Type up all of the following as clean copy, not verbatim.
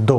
2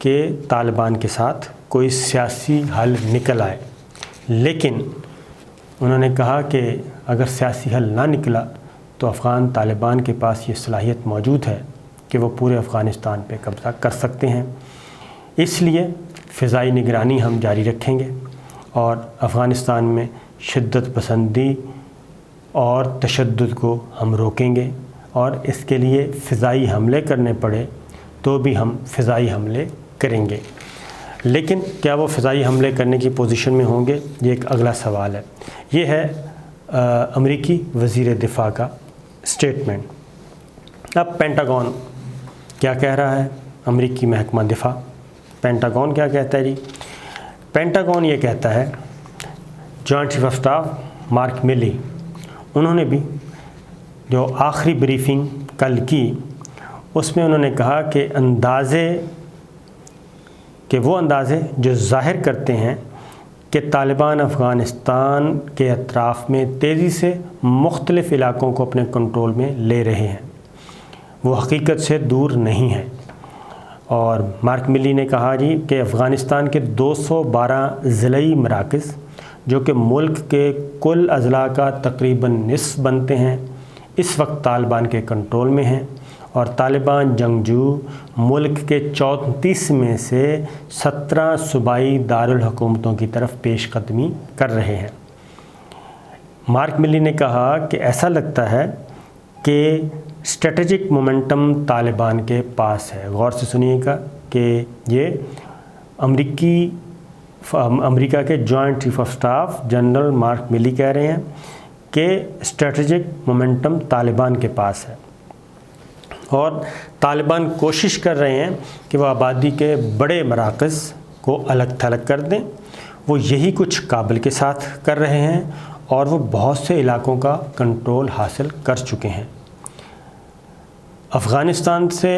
کہ طالبان کے ساتھ کوئی سیاسی حل نکل آئے، لیکن انہوں نے کہا کہ اگر سیاسی حل نہ نکلا تو افغان طالبان کے پاس یہ صلاحیت موجود ہے کہ وہ پورے افغانستان پہ قبضہ کر سکتے ہیں۔ اس لیے فضائی نگرانی ہم جاری رکھیں گے اور افغانستان میں شدت پسندی اور تشدد کو ہم روکیں گے، اور اس کے لیے فضائی حملے کرنے پڑے تو بھی ہم فضائی حملے کریں گے۔ لیکن کیا وہ فضائی حملے کرنے کی پوزیشن میں ہوں گے، یہ ایک اگلا سوال ہے۔ یہ ہے امریکی وزیر دفاع کا سٹیٹمنٹ۔ اب پینٹاگون کیا کہہ رہا ہے؟ امریکی محکمہ دفاع پینٹاگون کیا کہتا ہے جی؟ پینٹاگون یہ کہتا ہے، joint chief of staff mark ملی، انہوں نے بھی جو آخری بریفنگ کل کی اس میں انہوں نے کہا کہ وہ اندازے جو ظاہر کرتے ہیں کہ طالبان افغانستان کے اطراف میں تیزی سے مختلف علاقوں کو اپنے کنٹرول میں لے رہے ہیں، وہ حقیقت سے دور نہیں ہیں۔ اور مارک ملی نے کہا جی کہ افغانستان کے 212 ضلعی مراکز جو کہ ملک کے کل اضلاع کا تقریباً نصف بنتے ہیں، اس وقت طالبان کے کنٹرول میں ہیں، اور طالبان جنگجو ملک کے 34 میں سے 17 صوبائی دارالحکومتوں کی طرف پیش قدمی کر رہے ہیں۔ مارک ملی نے کہا کہ ایسا لگتا ہے کہ اسٹریٹجک مومنٹم طالبان کے پاس ہے۔ غور سے سنیے گا کہ یہ امریکا کے joint chief of staff general mark ملی کہہ رہے ہیں کہ اسٹریٹجک مومنٹم طالبان کے پاس ہے، اور طالبان کوشش کر رہے ہیں کہ وہ آبادی کے بڑے مراکز کو الگ تھلگ کر دیں۔ وہ یہی کچھ کابل کے ساتھ کر رہے ہیں، اور وہ بہت سے علاقوں کا کنٹرول حاصل کر چکے ہیں۔ افغانستان سے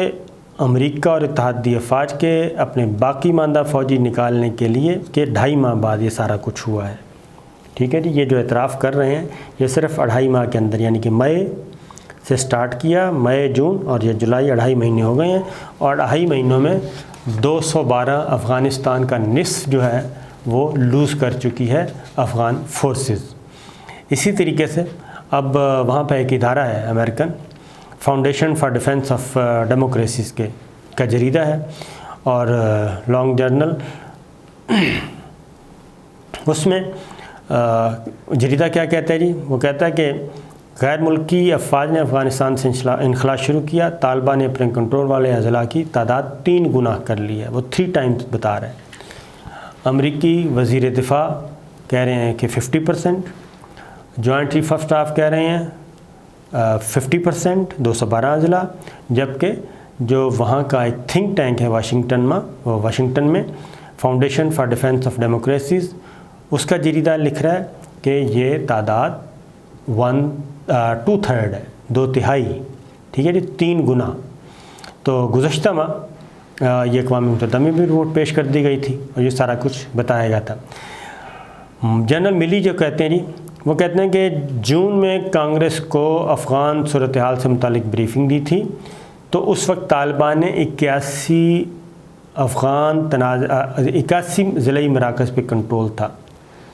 امریکہ اور اتحادی افواج کے اپنے باقی ماندہ فوجی نکالنے کے لیے کہ 2.5 ماہ بعد یہ سارا کچھ ہوا ہے، ٹھیک ہے جی۔ یہ جو اعتراف کر رہے ہیں یہ صرف 2.5 ماہ کے اندر، یعنی کہ مئی سے سٹارٹ کیا، مئی جون اور یہ جولائی، 2.5 مہینے ہو گئے ہیں، اور 2.5 مہینوں میں 212 افغانستان کا نصف جو ہے وہ لوز کر چکی ہے افغان فورسز۔ اسی طریقے سے اب وہاں پہ ایک ادارہ ہے American foundation for defence of democracies کا جریدہ ہے اور لانگ جرنل، اس میں جریدہ کیا کہتا ہے جی؟ وہ کہتا ہے کہ غیر ملکی افواج نے افغانستان سے انخلا شروع کیا، طالبان نے اپنے کنٹرول والے اضلاع کی تعداد 3 گنا کر لی ہے، وہ 3 ٹائمز بتا رہے ہیں۔ امریکی وزیر دفاع کہہ رہے ہیں کہ 50%، جوائنٹ چیف آف اسٹاف کہہ رہے ہیں 50%، 212 اضلاع، جبکہ جو وہاں کا ایک تھنک ٹینک ہے واشنگٹن میں foundation for defence of democracies, اس کا جریدہ لکھ رہا ہے کہ یہ تعداد 1/2 ہے، 2/3، ٹھیک ہے جی، 3 گنا۔ تو گزشتہ ماہ یہ اقوام متحدہ میں بھی رپورٹ پیش کر دی گئی تھی اور یہ سارا کچھ بتایا گیا تھا۔ جنرل ملی جو کہتے ہیں جی، وہ کہتے ہیں کہ جون میں کانگریس کو افغان صورتحال سے متعلق بریفنگ دی تھی، تو اس وقت طالبان نے 81 ضلعی مراکز پہ کنٹرول تھا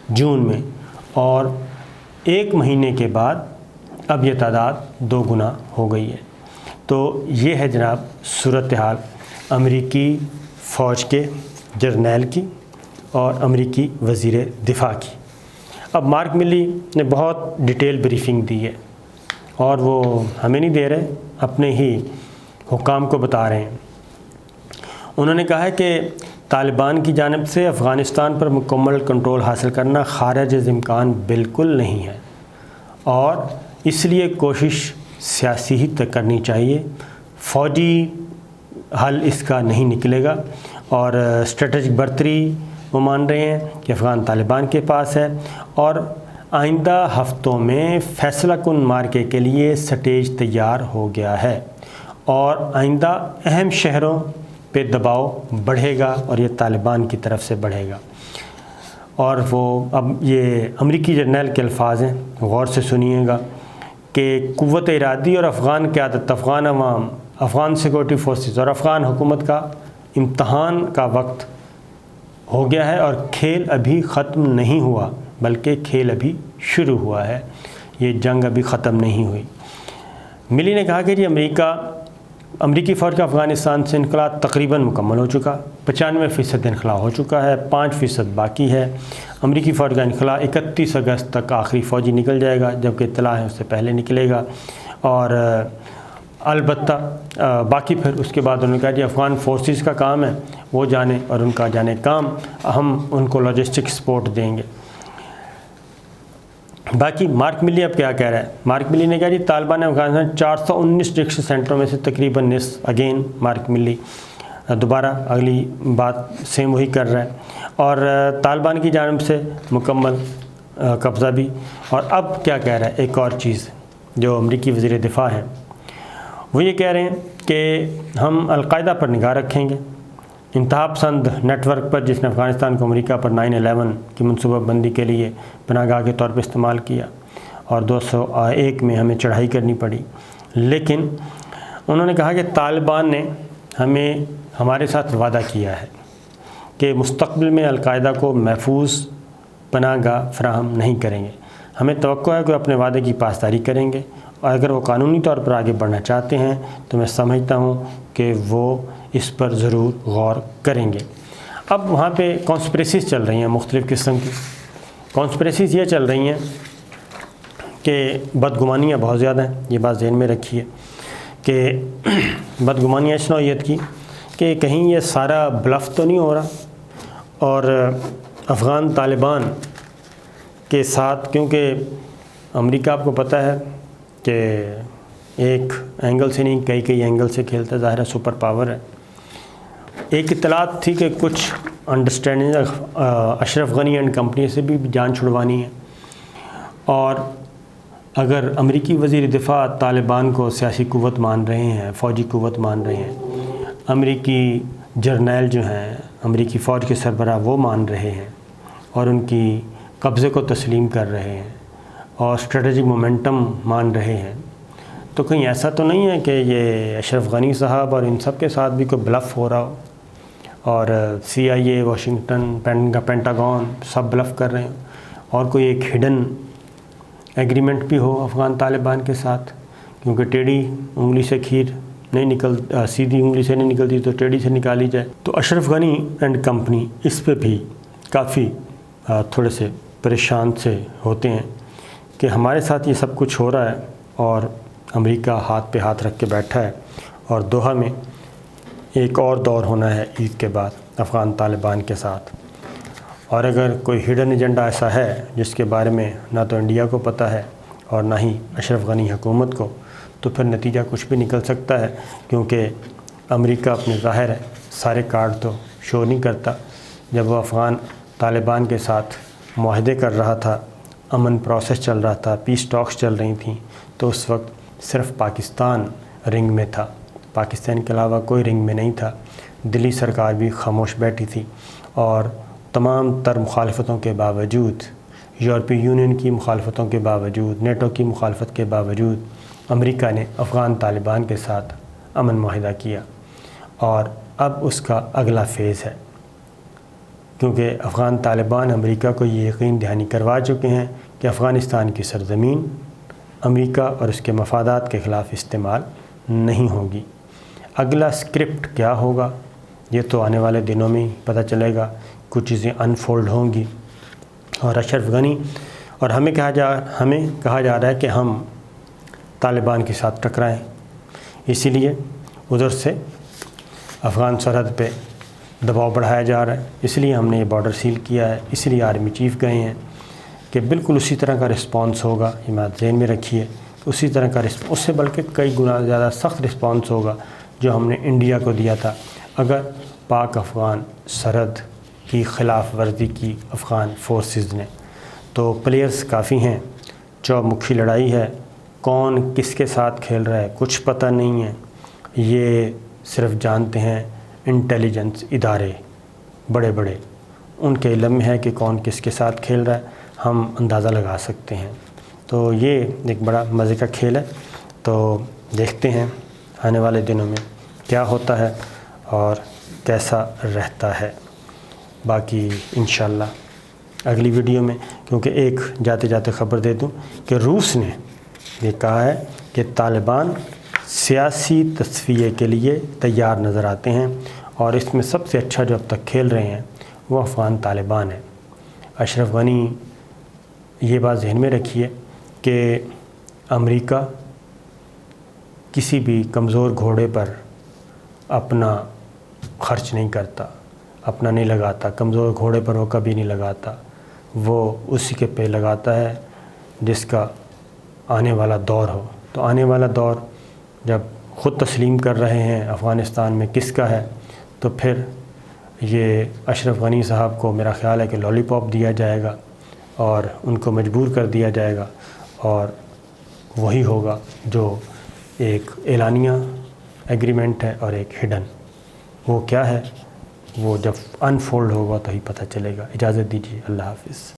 جون میں، اور 1 مہینے کے بعد اب یہ تعداد 2 گنا ہو گئی ہے۔ تو یہ ہے جناب صورتحال امریکی فوج کے جرنیل کی اور امریکی وزیر دفاع کی۔ اب مارک ملی نے بہت ڈیٹیل بریفنگ دی ہے، اور وہ ہمیں نہیں دے رہے، اپنے ہی حکام کو بتا رہے ہیں۔ انہوں نے کہا ہے کہ طالبان کی جانب سے افغانستان پر مکمل کنٹرول حاصل کرنا خارج از امکان بالکل نہیں ہے، اور اس لیے کوشش سیاسی ہی کرنی چاہیے، فوجی حل اس کا نہیں نکلے گا، اور اسٹریٹجک برتری وہ مان رہے ہیں کہ افغان طالبان کے پاس ہے، اور آئندہ ہفتوں میں فیصلہ کن مارکے کے لیے سٹیج تیار ہو گیا ہے، اور آئندہ اہم شہروں پہ دباؤ بڑھے گا اور یہ طالبان کی طرف سے بڑھے گا۔ اور وہ اب یہ امریکی جرنیل کے الفاظ ہیں، غور سے سنیے گا کہ قوت ارادی اور افغان قیادت، افغان عوام، افغان سیکورٹی فورسز اور افغان حکومت کا امتحان کا وقت ہو گیا ہے اور کھیل ابھی ختم نہیں ہوا، بلکہ کھیل ابھی شروع ہوا ہے، یہ جنگ ابھی ختم نہیں ہوئی۔ ملی نے کہا کہ جی امریکی فوج کا افغانستان سے انخلا تقریباً مکمل ہو چکا، 95% انخلا ہو چکا ہے، 5% باقی ہے۔ امریکی فوج کا انخلا 31 اگست تک آخری فوجی نکل جائے گا، جبکہ اطلاع ہے اس سے پہلے نکلے گا، اور البتہ باقی پھر اس کے بعد انہوں نے کہا جی افغان فورسز کا کام ہے، وہ جانے اور ان کا جانے کام، ہم ان کو لاجسٹک سپورٹ دیں گے۔ باقی مارک ملی اب کیا کہہ رہا ہے؟ مارک ملی نے کہا جی طالبان افغانستان 419 ڈسکشن سینٹروں میں سے تقریباً نصف، اگین مارک ملی دوبارہ اگلی بات سیم وہی کر رہا ہے، اور طالبان کی جانب سے مکمل قبضہ بھی۔ اور اب کیا کہہ رہا ہے؟ ایک اور چیز جو امریکی وزیر دفاع ہیں وہ یہ کہہ رہے ہیں کہ ہم القاعدہ پر نگاہ رکھیں گے، انتہا پسند نیٹ ورک پر، جس نے افغانستان کو امریکہ پر 9/11 کی منصوبہ بندی کے لیے پناہ گاہ کے طور پر استعمال کیا، اور 2001 میں ہمیں چڑھائی کرنی پڑی۔ لیکن انہوں نے کہا کہ طالبان نے ہمارے ساتھ وعدہ کیا ہے کہ مستقبل میں القاعدہ کو محفوظ پناہ گاہ فراہم نہیں کریں گے، ہمیں توقع ہے کہ وہ اپنے وعدے کی پاسداری کریں گے، اور اگر وہ قانونی طور پر آگے بڑھنا چاہتے ہیں تو میں سمجھتا ہوں کہ وہ اس پر ضرور غور کریں گے۔ اب وہاں پہ کانسپریسیز چل رہی ہیں، مختلف قسم کی کانسپریسیز یہ چل رہی ہیں کہ بدگمانیاں بہت زیادہ ہیں، یہ بات ذہن میں رکھیے کہ بدگمانیاں اس نوعیت کی کہ کہیں یہ سارا بلف تو نہیں ہو رہا، اور افغان طالبان کے ساتھ، کیونکہ امریکہ آپ کو پتہ ہے کہ ایک اینگل سے نہیں کئی اینگل سے کھیلتا ہے، ظاہر ہے سپر پاور ہے۔ ایک اطلاعات تھی کہ کچھ understanding Ashraf Ghani and company سے بھی جان چھڑوانی ہے، اور اگر امریکی وزیر دفاع طالبان کو سیاسی قوت مان رہے ہیں، فوجی قوت مان رہے ہیں، امریکی جرنیل جو ہیں امریکی فوج کے سربراہ وہ مان رہے ہیں اور ان کی قبضے کو تسلیم کر رہے ہیں اور اسٹریٹجک مومنٹم مان رہے ہیں، تو کہیں ایسا تو نہیں ہے کہ یہ اشرف غنی صاحب اور ان سب کے ساتھ بھی کوئی بلف ہو رہا ہو، اور CIA، واشنگٹن، پینٹاگون سب بلف کر رہے ہیں، اور کوئی ایک ہڈن ایگریمنٹ بھی ہو افغان طالبان کے ساتھ، کیونکہ ٹیڑھی انگلی سے کھیر نہیں سیدھی انگلی سے نہیں نکلتی تو ٹیڑھی سے نکالی جائے۔ تو اشرف غنی اینڈ کمپنی اس پہ بھی کافی تھوڑے سے پریشان سے ہوتے ہیں کہ ہمارے ساتھ یہ سب کچھ ہو رہا ہے، اور امریکہ ہاتھ پہ ہاتھ رکھ کے بیٹھا ہے، اور دوحہ میں ایک اور دور ہونا ہے عید کے بعد افغان طالبان کے ساتھ، اور اگر کوئی ہڈن ایجنڈا ایسا ہے جس کے بارے میں نہ تو انڈیا کو پتہ ہے اور نہ ہی اشرف غنی حکومت کو، تو پھر نتیجہ کچھ بھی نکل سکتا ہے، کیونکہ امریکہ اپنے ظاہر ہے سارے کارڈ تو شو نہیں کرتا۔ جب وہ افغان طالبان کے ساتھ معاہدے کر رہا تھا، امن پروسیس چل رہا تھا، پیس ٹاکس چل رہی تھیں، تو اس وقت صرف پاکستان رنگ میں تھا، پاکستان کے علاوہ کوئی رنگ میں نہیں تھا۔ دلی سرکار بھی خاموش بیٹھی تھی، اور تمام تر مخالفتوں کے باوجود، یورپی یونین کی مخالفتوں کے باوجود، نیٹو کی مخالفت کے باوجود، امریکہ نے افغان طالبان کے ساتھ امن معاہدہ کیا، اور اب اس کا اگلا فیز ہے، کیونکہ افغان طالبان امریکہ کو یہ یقین دہانی کروا چکے ہیں کہ افغانستان کی سرزمین امریکہ اور اس کے مفادات کے خلاف استعمال نہیں ہوگی۔ اگلا اسکرپٹ کیا ہوگا یہ تو آنے والے دنوں میں ہی پتہ چلے گا، کچھ چیزیں انفولڈ ہوں گی، اور اشرف غنی اور ہمیں کہا جا رہا ہے کہ ہم طالبان کے ساتھ ٹکرائیں، اسی لیے ادھر سے افغان سرحد پہ دباؤ بڑھایا جا رہا ہے، اس لیے ہم نے یہ بارڈر سیل کیا ہے، اس لیے آرمی چیف گئے ہیں کہ بالکل اسی طرح کا رسپانس ہوگا، یہ بات ذہن میں رکھیے، اسی طرح کا اس سے بلکہ کئی گنا زیادہ سخت رسپانس ہوگا جو ہم نے انڈیا کو دیا تھا اگر پاک افغان سرحد کی خلاف ورزی کی افغان فورسز نے۔ تو پلیئرز کافی ہیں، چومکھی لڑائی ہے، کون کس کے ساتھ کھیل رہا ہے کچھ پتہ نہیں ہے، یہ صرف جانتے ہیں انٹیلیجنس ادارے بڑے بڑے، ان کے علم میں ہے کہ کون کس کے ساتھ کھیل رہا ہے، ہم اندازہ لگا سکتے ہیں۔ تو یہ ایک بڑا مزے کا کھیل ہے، تو دیکھتے ہیں آنے والے دنوں میں کیا ہوتا ہے اور کیسا رہتا ہے۔ باقی انشاءاللہ اگلی ویڈیو میں، کیونکہ ایک جاتے جاتے خبر دے دوں کہ روس نے یہ کہا ہے کہ طالبان سیاسی تصفیے کے لیے تیار نظر آتے ہیں، اور اس میں سب سے اچھا جو اب تک کھیل رہے ہیں وہ افغان طالبان ہیں۔ اشرف غنی یہ بات ذہن میں رکھیے کہ امریکہ کسی بھی کمزور گھوڑے پر اپنا خرچ نہیں کرتا، اپنا نہیں لگاتا، کمزور گھوڑے پر وہ کبھی نہیں لگاتا، وہ اسی کے پہ لگاتا ہے جس کا آنے والا دور ہو۔ تو آنے والا دور جب خود تسلیم کر رہے ہیں افغانستان میں کس کا ہے، تو پھر یہ اشرف غنی صاحب کو میرا خیال ہے کہ لالی پاپ دیا جائے گا اور ان کو مجبور کر دیا جائے گا، اور وہی ہوگا جو ایک اعلانیہ ایگریمنٹ ہے اور ایک ہڈن۔ وہ کیا ہے وہ جب انفولڈ ہوگا تو ہی پتہ چلے گا۔ اجازت دیجیے، اللہ حافظ۔